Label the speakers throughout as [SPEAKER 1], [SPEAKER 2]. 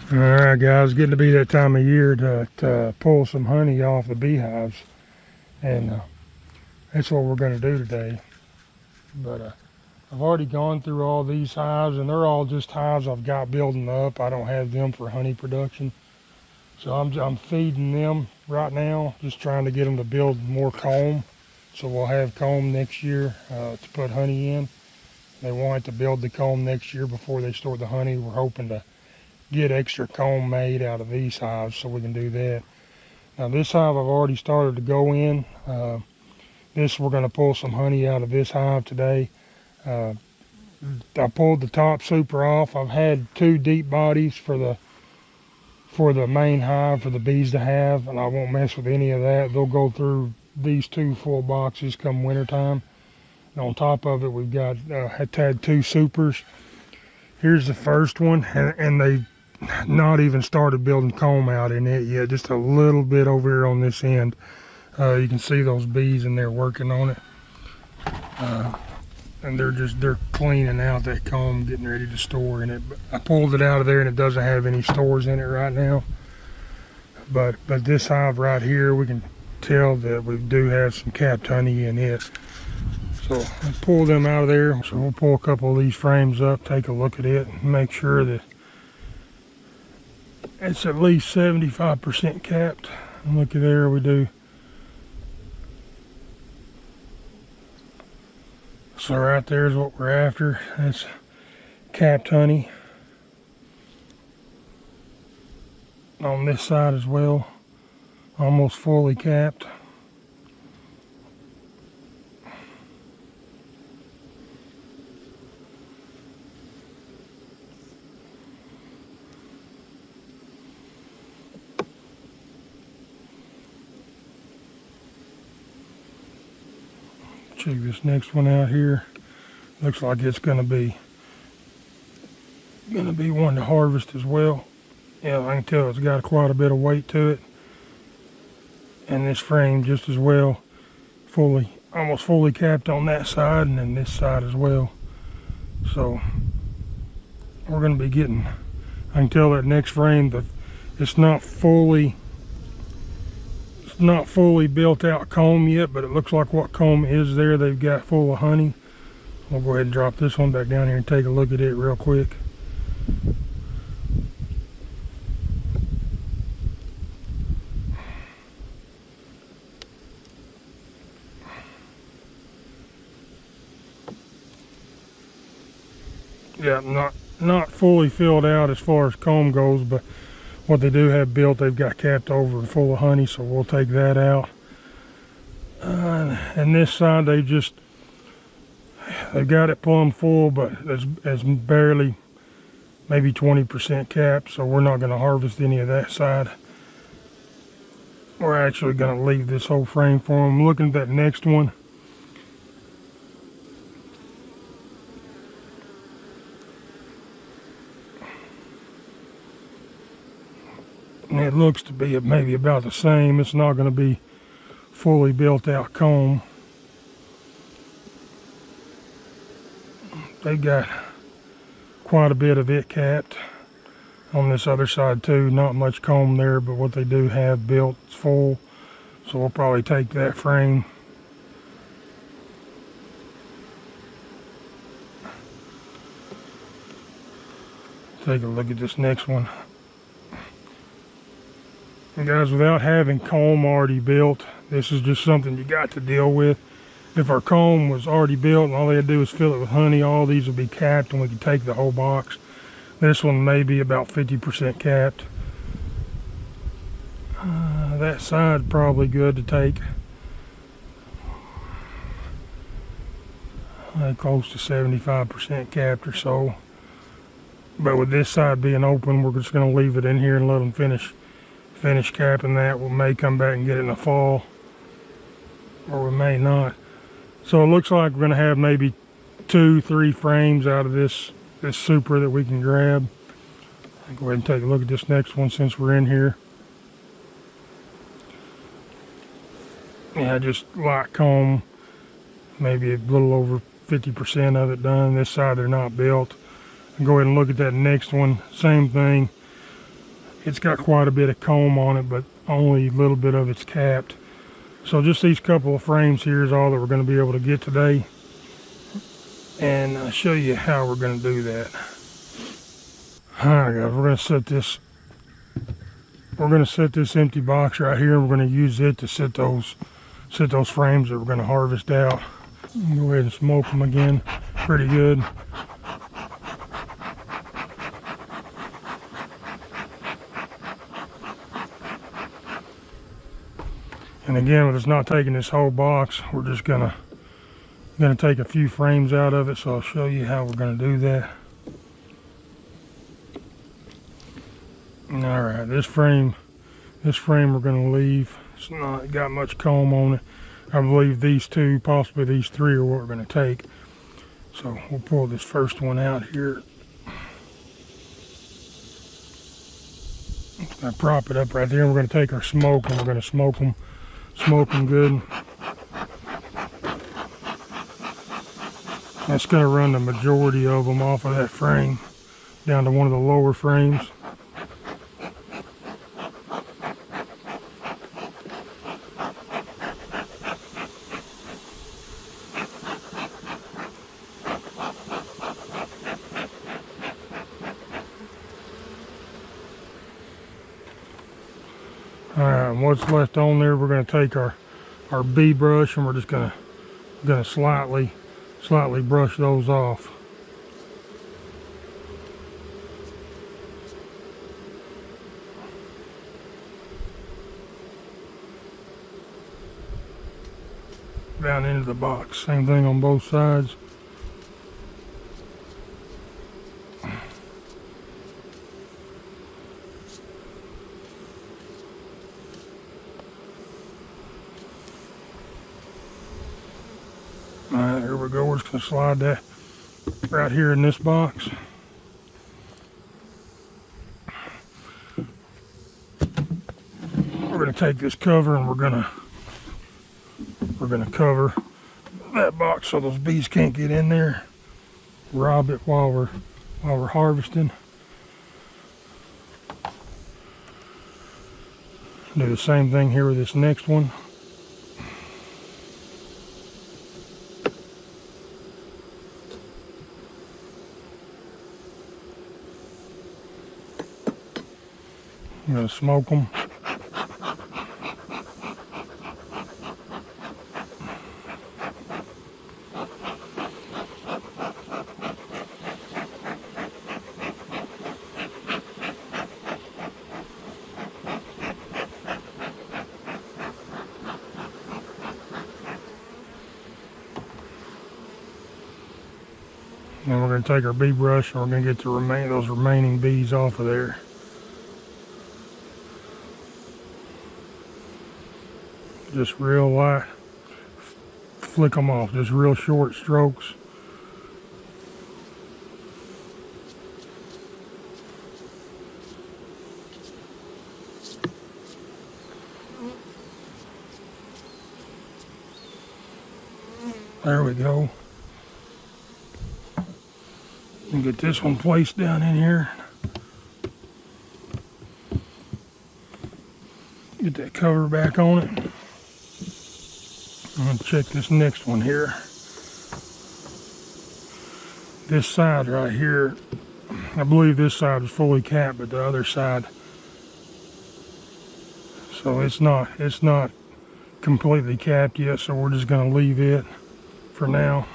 [SPEAKER 1] Alright guys, getting to be that time of year to pull some honey off the beehives, and that's what we're going to do today. But I've already gone through all these hives, and they're all just hives I've got building up. I don't have them for honey production, so I'm feeding them right now, just trying to get them to build more comb, so we'll have comb next year to put honey in. They want to build the comb next year before they store the honey. We're hoping to get extra comb made out of these hives so we can do that. Now this hive I've already started to go in. This we're going to pull some honey out of this hive today. I pulled the top super off. I've had 2 deep bodies for the main hive for the bees to have, and I won't mess with any of that. They'll go through these 2 full boxes come winter time. And on top of it, we've got had 2 supers. Here's the first one, and they not even started building comb out in it yet, just a little bit over here on this end. You can see those bees in there working on it, and they're cleaning out that comb, getting ready to store in it. But I pulled it out of there and it doesn't have any stores in it right now, but this hive right here, we can tell that we do have some capped honey in it. So I'll pull them out of there. So we'll pull a couple of these frames up, take a look at it, and make sure that it's at least 75% capped. And look at there, we do. So right there is what we're after. That's capped honey. On this side as well, almost fully capped. Check this next one out here. Looks like it's gonna be one to harvest as well. Yeah, I can tell it's got quite a bit of weight to it. And this frame just as well, almost fully capped on that side, and then this side as well. So we're gonna be getting, I can tell that next frame that it's not fully built out comb yet, but it looks like what comb is there they've got full of honey. We'll go ahead and drop this one back down here and take a look at it real quick. Yeah, not fully filled out as far as comb goes, but what they do have built, they've got capped over and full of honey, so we'll take that out. And this side, they've got it plumb full, but it's barely, maybe 20% capped, so we're not going to harvest any of that side. We're actually going to leave this whole frame for them. Looking at that next one, and it looks to be maybe about the same. It's not going to be fully built out comb. They've got quite a bit of it capped on this other side too. Not much comb there, but what they do have built is full. So we'll probably take that frame. Take a look at this next one. And guys, without having comb already built, this is just something you got to deal with. If our comb was already built and all they had to do is fill it with honey, all these would be capped and we could take the whole box. This one may be about 50% capped. That side probably good to take. Close to 75% capped or so. But with this side being open, we're just going to leave it in here and let them finish capping that. We may come back and get it in the fall, or we may not. So it looks like we're going to have maybe 2-3 frames out of this super that we can grab. I'll go ahead and take a look at this next one since we're in here. Yeah, just light comb, maybe a little over 50% of it done. This side they're not built. I'll go ahead and look at that next one. Same thing. It's got quite a bit of comb on it, but only a little bit of it's capped. So just these couple of frames here is all that we're going to be able to get today. And I'll show you how we're going to do that. Alright guys, we're going to set this empty box right here, and we're going to use it to set those frames that we're going to harvest out. Go ahead and smoke them again pretty good. And again, with us not taking this whole box, we're just gonna take a few frames out of it. So I'll show you how we're gonna do that. All right, this frame we're gonna leave. It's not got much comb on it. I believe these two, possibly these three, are what we're gonna take. So we'll pull this first one out here. Just gonna prop it up right there. And we're gonna take our smoke and we're gonna smoke them good. That's going to run the majority of them off of that frame down to one of the lower frames. Alright, and what's left on there, we're going to take our bee brush and we're just going to slightly brush those off. Down into the box. Same thing on both sides. Alright, here we go. We're just going to slide that right here in this box. We're going to take this cover and we're going to cover that box so those bees can't get in there. Rob it while we're harvesting. Do the same thing here with this next one. I'm going to smoke them. Then we're going to take our bee brush and we're going to get those remaining bees off of there. Just real light, flick them off, just real short strokes. There we go. And get this one placed down in here. Get that cover back on it. I'm going to check this next one here. This side right here, I believe this side is fully capped, but the other side, so it's not completely capped yet, so we're just going to leave it for now.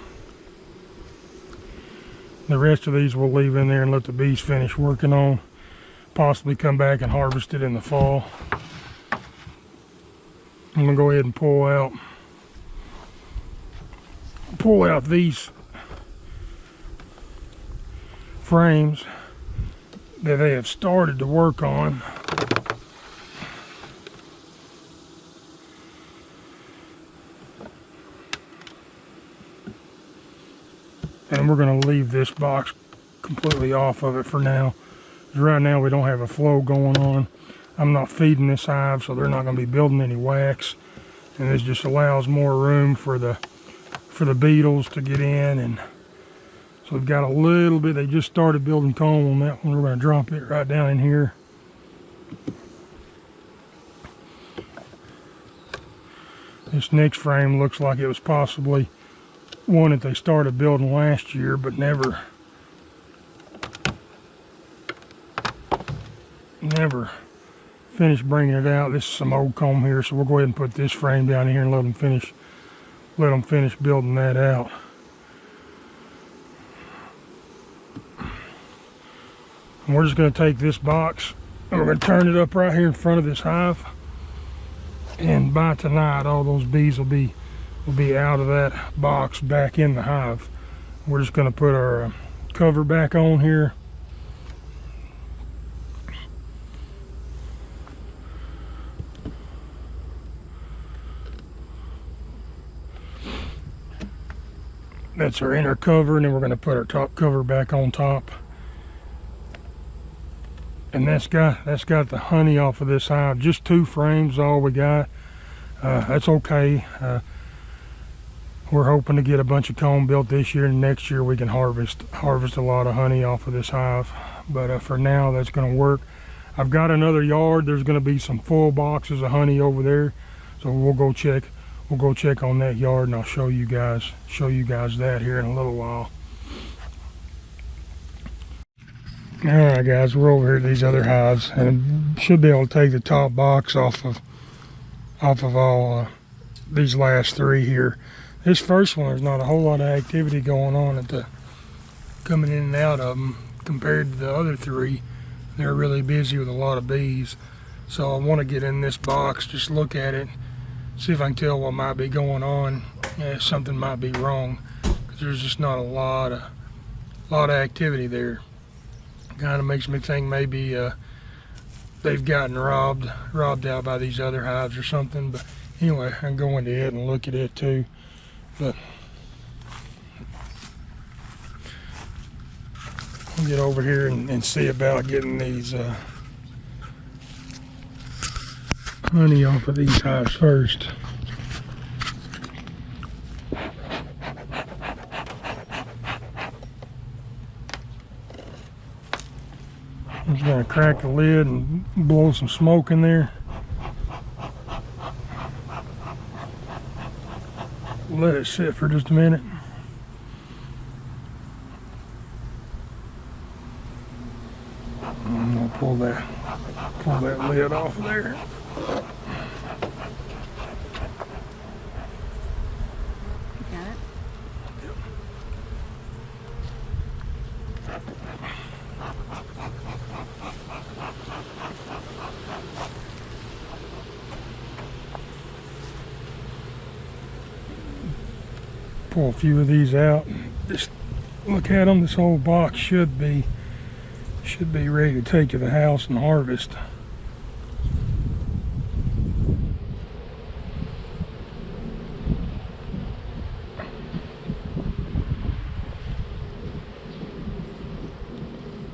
[SPEAKER 1] The rest of these we'll leave in there and let the bees finish working on. Possibly come back and harvest it in the fall. I'm going to go ahead and pull out these frames that they have started to work on. And we're going to leave this box completely off of it for now. Right now we don't have a flow going on. I'm not feeding this hive, so they're not going to be building any wax. And this just allows more room for the beetles to get in. And so we've got a little bit, they just started building comb on that one. We're going to drop it right down in here. This next frame looks like it was possibly one that they started building last year, but never finished bringing it out. This is some old comb here, so we'll go ahead and put this frame down here and let them finish building that out. And we're just going to take this box and we're going to turn it up right here in front of this hive. And by tonight, all those bees will be out of that box back in the hive. We're just going to put our cover back on here. That's our inner cover, and then we're going to put our top cover back on top. And that's got the honey off of this hive. Just 2 frames, all we got. That's okay. We're hoping to get a bunch of comb built this year, and next year we can harvest a lot of honey off of this hive. But for now, that's going to work. I've got another yard. There's going to be some full boxes of honey over there, so we'll go check on that yard, and I'll show you guys that here in a little while. All right, guys, we're over here at these other hives, and should be able to take the top box off of all these last 3 here. This first one, there's not a whole lot of activity going on at the coming in and out of them compared to the other 3. They're really busy with a lot of bees, so I want to get in this box, just look at it, see if I can tell what might be going on. Something might be wrong, because there's just not a lot of activity there. Kind of makes me think maybe they've gotten robbed out by these other hives or something. But anyway, I can go into it and look at it too. But I'll get over here and see about getting these honey off of these hives first. I'm just going to crack the lid and blow some smoke in there. Let it sit for just a minute. And I'll pull that lid off of there.
[SPEAKER 2] Got it?
[SPEAKER 1] Pull a few of these out. Just look at them. This whole box should be ready to take to the house and harvest.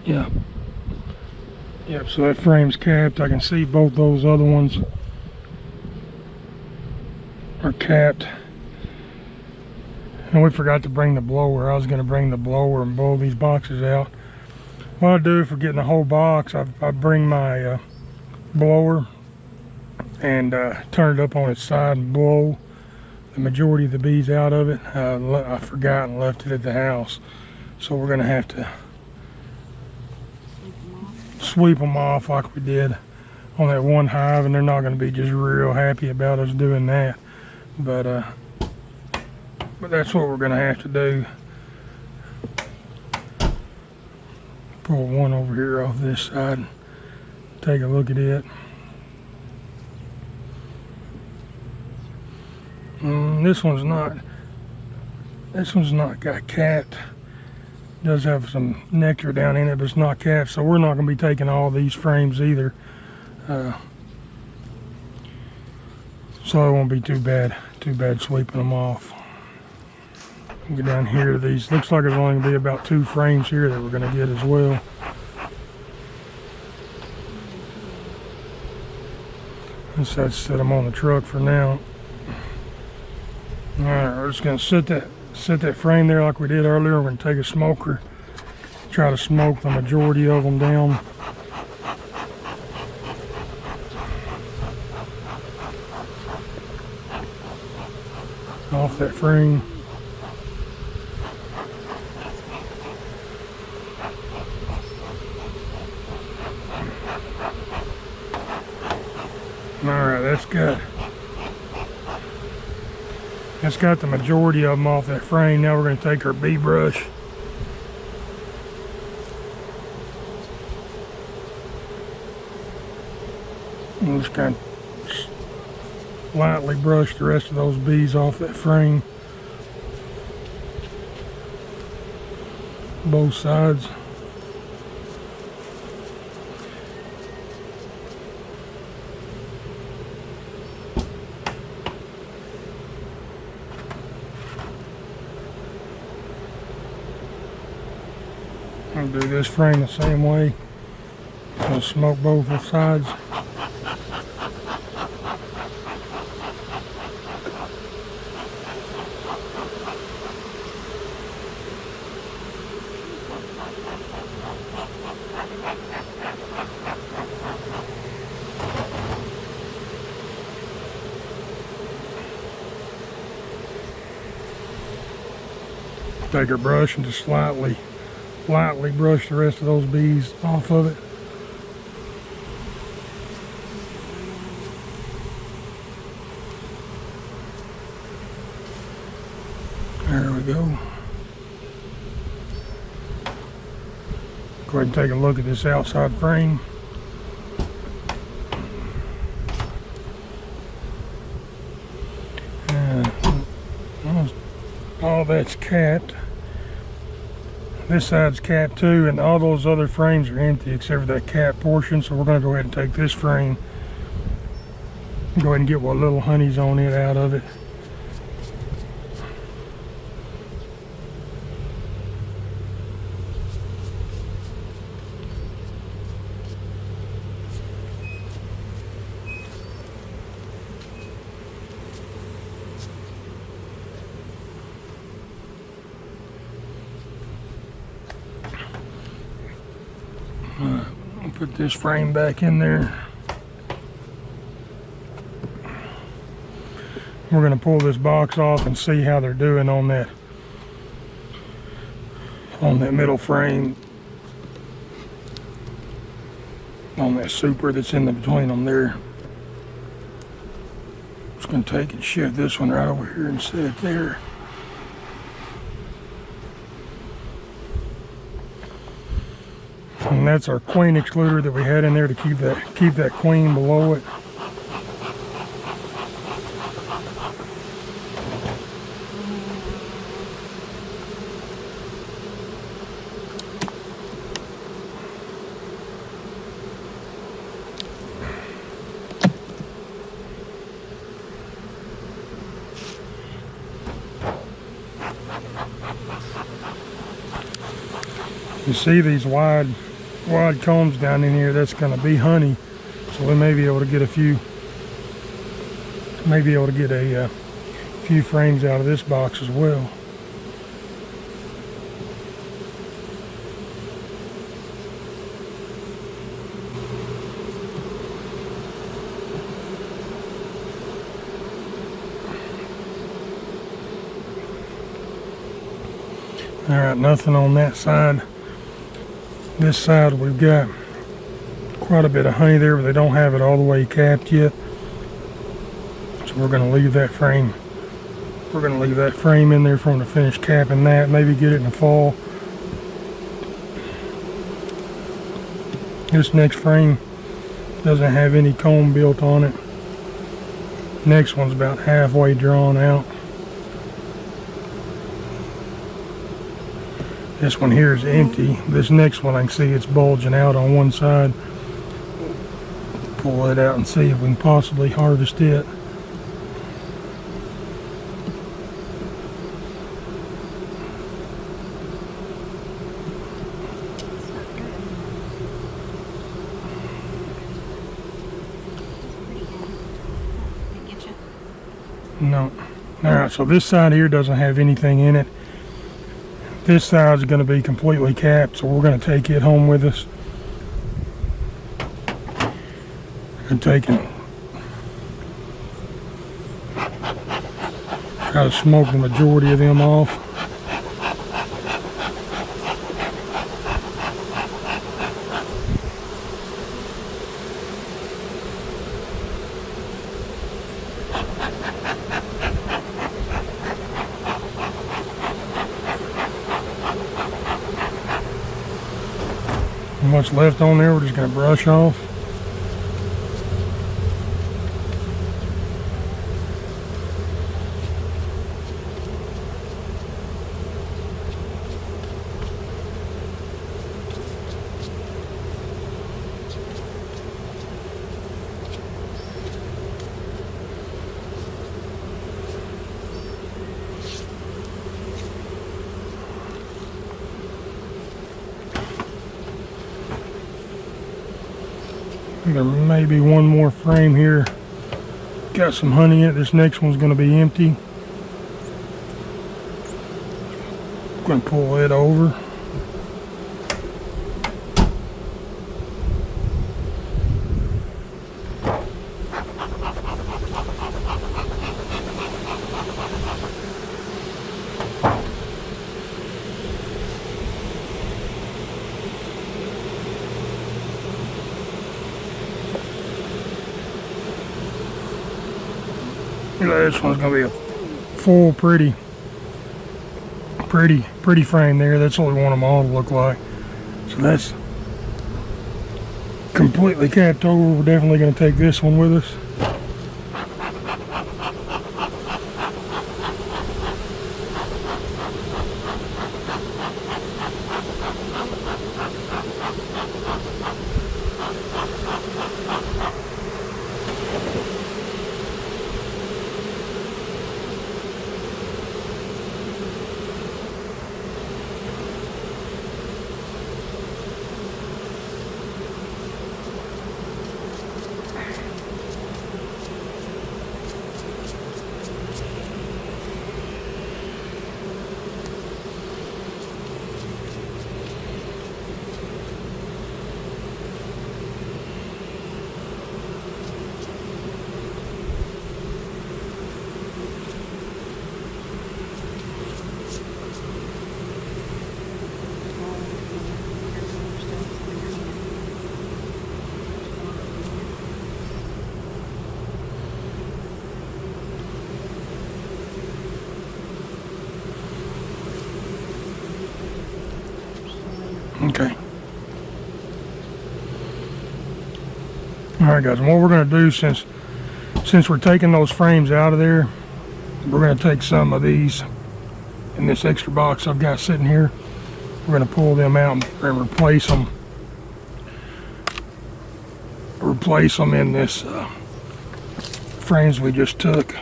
[SPEAKER 1] Yeah. Yep, so that frame's capped. I can see both those other ones are capped. And we forgot to bring the blower. I was going to bring the blower and blow these boxes out. What I do for getting the whole box, I bring my blower and turn it up on its side and blow the majority of the bees out of it. I forgot and left it at the house. So we're going to have to sweep them off like we did on that one hive, and they're not going to be just real happy about us doing that. But that's what we're going to have to do. Pull one over here off this side, take a look at it. This one's not got capped. It does have some nectar down in it, but it's not capped, so we're not going to be taking all these frames either. So it won't be too bad sweeping them off. Get down here to these. Looks like there's only going to be about 2 frames here that we're going to get as well. Let's set them on the truck for now. All right, we're just going to set that frame there like we did earlier. We're going to take a smoker, try to smoke the majority of them down. off that frame. Alright, that's got the majority of them off that frame. Now we're going to take our bee brush and just kind of lightly brush the rest of those bees off that frame. Both sides. I'll do this frame the same way. I'll smoke both sides. Take our brush and just lightly brush the rest of those bees off of it. There we go. Go ahead and take a look at this outside frame. All that's capped. This side's capped too, and all those other frames are empty except for that cap portion. So we're going to go ahead and take this frame, go ahead and get what little honey's on it out of it. I'll put this frame back in there. We're going to pull this box off and see how they're doing on that middle frame, on that super that's in between them there. Just going to take and shift this one right over here and set it there. And that's our queen excluder that we had in there to keep that queen below it. You see these wide combs down in here, that's going to be honey, so we may be able to get a few frames out of this box as well. All right, nothing on that side. This side we've got quite a bit of honey there, but they don't have it all the way capped yet. So we're going to leave that frame. We're going to leave that frame in there for them to finish capping that. Maybe get it in the fall. This next frame doesn't have any comb built on it. Next one's about halfway drawn out. This one here is empty. This next one I can see it's bulging out on one side. Pull it out and see if we can possibly harvest it. No. Alright, so this side here doesn't have anything in it. This side is going to be completely capped, so we're going to take it home with us. And try kind of smoke the majority of them off. What's left on there, we're just going to brush off. There may be one more frame here. Got some honey in it. This next one's going to be empty. I'm going to pull it over. This one's gonna be a full, pretty frame there. That's what we want them all to look like. So that's completely capped over. We're definitely gonna take this one with us. Okay. Alright guys, and what we're going to do, since we're taking those frames out of there, we're going to take some of these in this extra box I've got sitting here. We're going to pull them out and replace them in this frames we just took.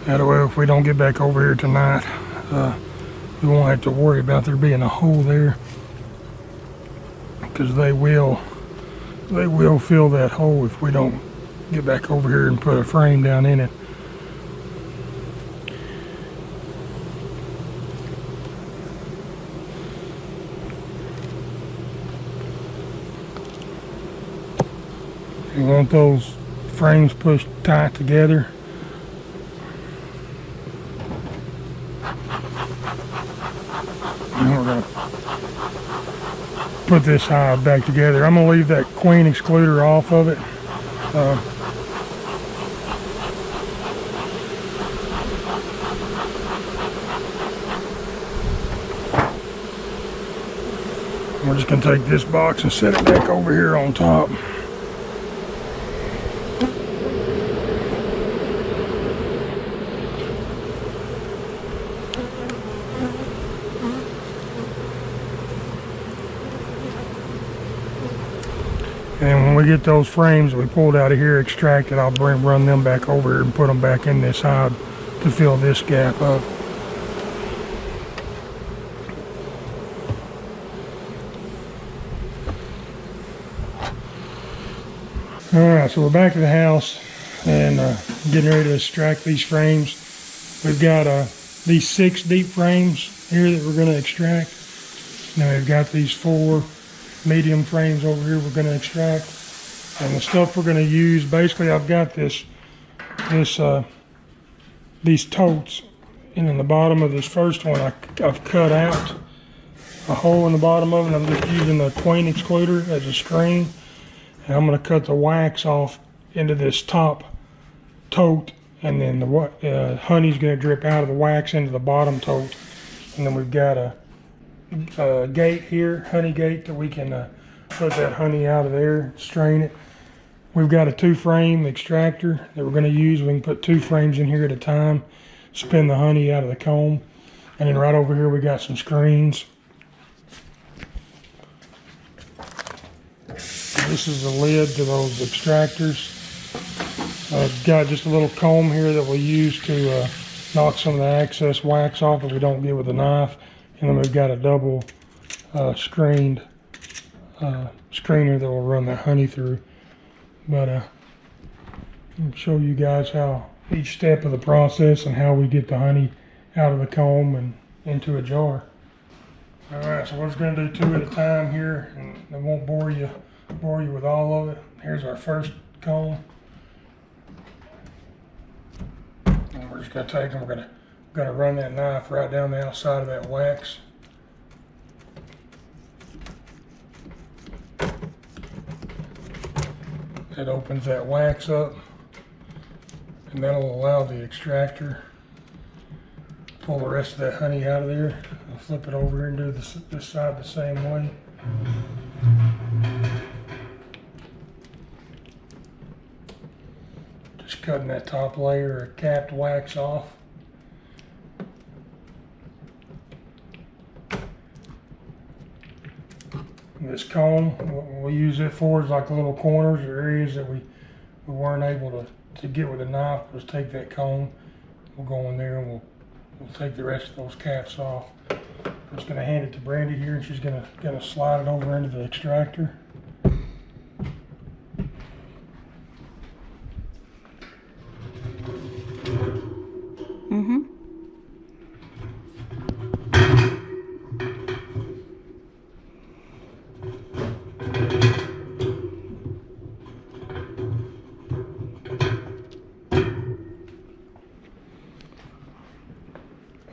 [SPEAKER 1] That way, if we don't get back over here tonight, we won't have to worry about there being a hole there, because they will fill that hole if we don't get back over here and put a frame down in it. You want those frames pushed tight together. And we're going to put this hive back together. I'm going to leave that queen excluder off of it. We're just going to take this box and set it back over here on top. And when we get those frames we pulled out of here extracted, I'll run them back over here and put them back in this hive to fill this gap up. Alright, so we're back to the house and getting ready to extract these frames. We've got these 6 deep frames here that we're going to extract. Now we've got these 4 medium frames over here we're going to extract. And the stuff we're going to use, basically I've got these totes, and in the bottom of this first one I've cut out a hole in the bottom of it. I'm just using the queen excluder as a screen, and I'm going to cut the wax off into this top tote, and then the honey's going to drip out of the wax into the bottom tote. And then we've got a gate here, honey gate, that we can put that honey out of there, strain it. We've got a 2-frame extractor that we're going to use. We can put 2 frames in here at a time, spin the honey out of the comb. And then right over here we got some screens. This is the lid to those extractors. I've got just a little comb here that we'll use to knock some of the excess wax off that we don't get with a knife. And then we've got a double screened screener that will run the honey through. But I'll show you guys how each step of the process and how we get the honey out of the comb and into a jar. All right, so we're just going to do 2 at a time here, and I won't bore you with all of it. Here's our first comb. And we're just going to take them. We're going to run that knife right down the outside of that wax. It opens that wax up, and that'll allow the extractor to pull the rest of that honey out of there. I'll flip it over here and do this side the same way. Just cutting that top layer of capped wax off. This comb, what we use it for is like little corners or areas that we weren't able to get with a knife. Just take that comb, we'll go in there and we'll take the rest of those caps off. I'm just going to hand it to Brandy here, and she's going to slide it over into the extractor.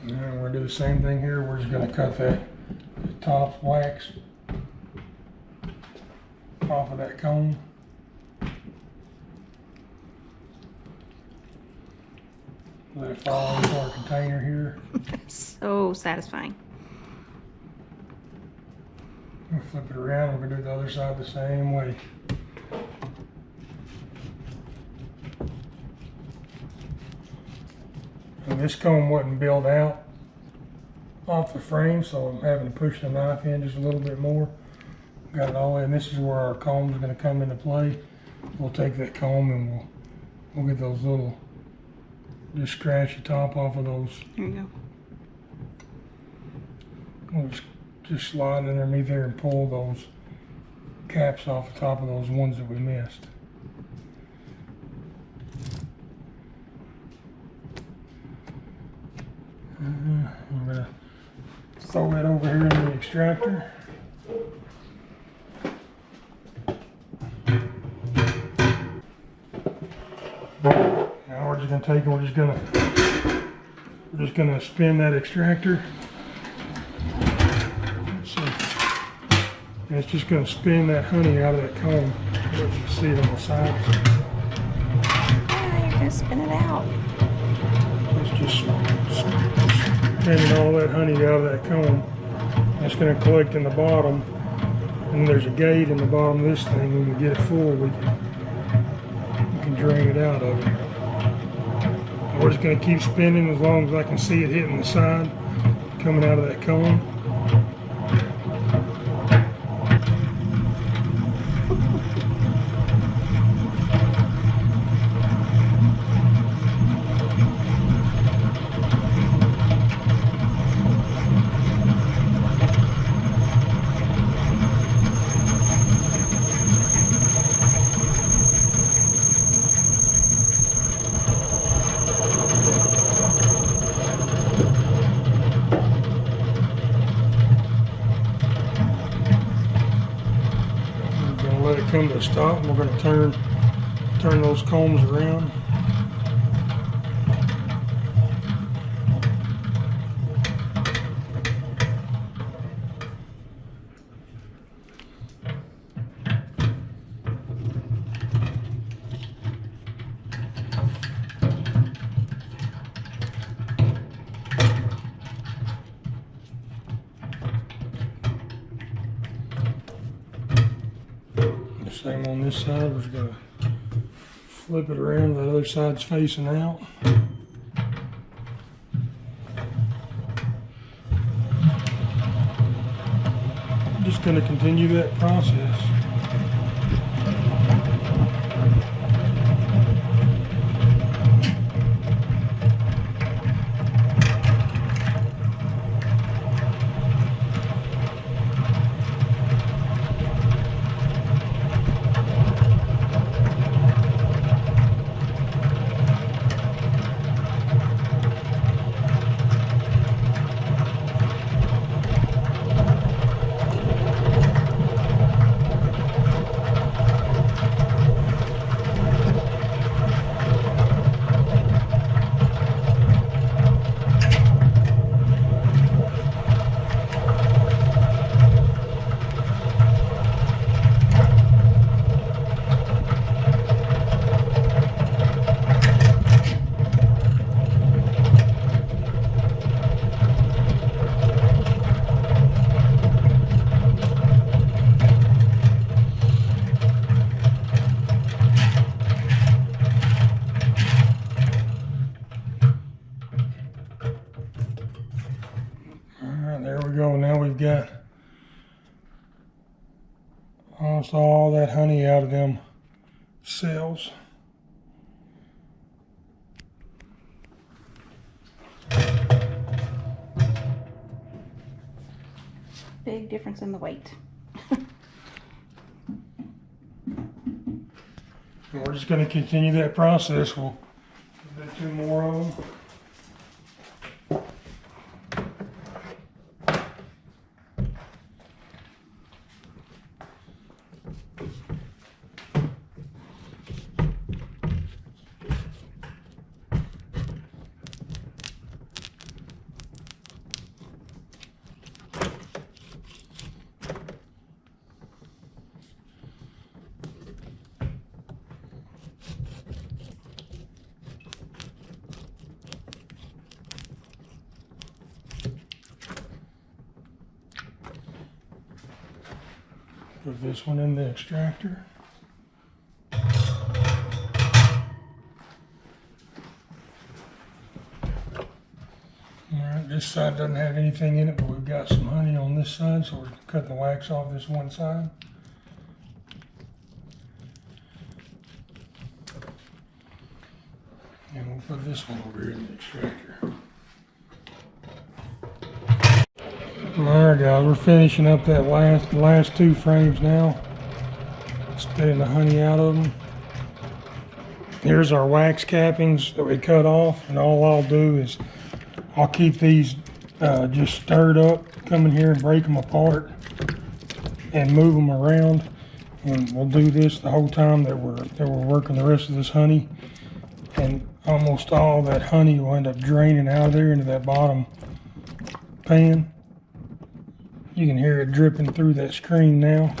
[SPEAKER 1] And we're going to do the same thing here. We're just going to cut the top wax off of that comb. Let it fall into our container here.
[SPEAKER 2] So satisfying.
[SPEAKER 1] We'll flip it around. We're going to do the other side the same way. And this comb wasn't built out off the frame, so I'm having to push the knife in just a little bit more. Got it all the way, and this is where our comb is going to come into play. We'll take that comb and we'll get those little, just scratch the top off of those.
[SPEAKER 2] There you go.
[SPEAKER 1] We'll just slide underneath there and pull those caps off the top of those ones that we missed. I'm going to throw that over here in the extractor. Now we're just going to take it, we're just going to spin that extractor. So, and it's just going to spin that honey out of that comb. You can see it on the sides.
[SPEAKER 2] Ah, you're going to spin it out.
[SPEAKER 1] It's just spinning all that honey out of that comb. It's going to collect in the bottom, and there's a gate in the bottom of this thing. When we get it full, we can drain it out of it. We're just going to keep spinning as long as I can see it hitting the side, coming out of that comb. gonna let it come to a stop, and we're gonna turn those combs around. Same on this side. We're just gonna flip it around. The other side's facing out. Just gonna continue that process. There we go. Now we've got almost all that honey out of them cells.
[SPEAKER 2] Big difference in the weight.
[SPEAKER 1] And we're just going to continue that process. We'll do 2 more of them. Put this one in the extractor. Alright, this side doesn't have anything in it, but we've got some honey on this side, so we're cutting the wax off this one side. And we'll put this one over here in the extractor. Alright guys, we're finishing up that last 2 frames now. Spitting the honey out of them. Here's our wax cappings that we cut off, and all I'll do is I'll keep these just stirred up, come in here and break them apart and move them around. And we'll do this the whole time that we're working the rest of this honey. And almost all that honey will end up draining out of there into that bottom pan. You can hear it dripping through that screen now.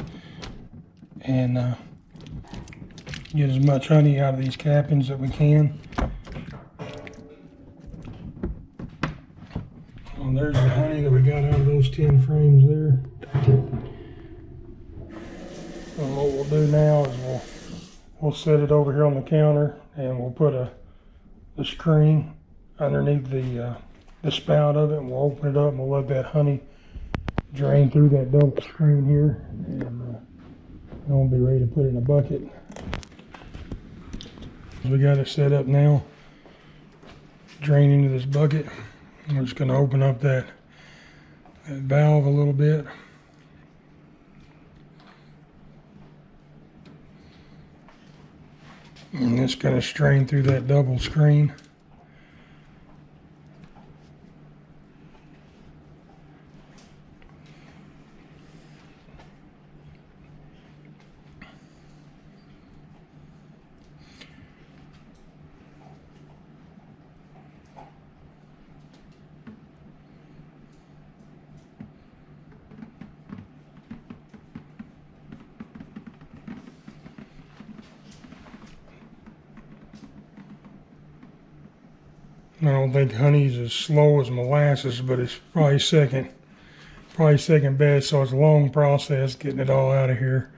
[SPEAKER 1] And get as much honey out of these cappings that we can. Well, there's the honey that we got out of those 10 frames there. And what we'll do now is we'll set it over here on the counter, and we'll put the screen underneath the spout of it, and we'll open it up and we'll let that honey drain through that double screen here, and we'll be ready to put it in a bucket. We got it set up now, drain into this bucket. I'm just going to open up that valve a little bit. And it's going to strain through that double screen. I don't think honey's as slow as molasses, but it's probably second best. So it's a long process getting it all out of here.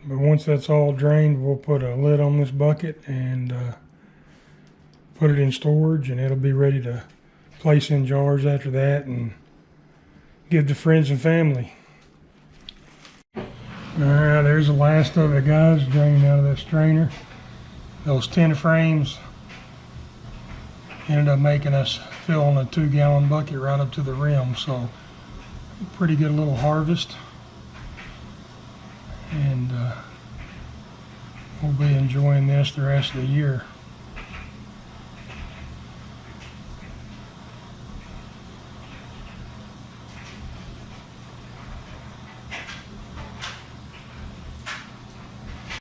[SPEAKER 1] But once that's all drained, we'll put a lid on this bucket and put it in storage, and it'll be ready to place in jars after that and give to friends and family. Alright, there's the last of it, guys, draining out of that strainer. Those 10 frames ended up making us fill in a 2-gallon bucket right up to the rim, so pretty good little harvest. And we'll be enjoying this the rest of the year.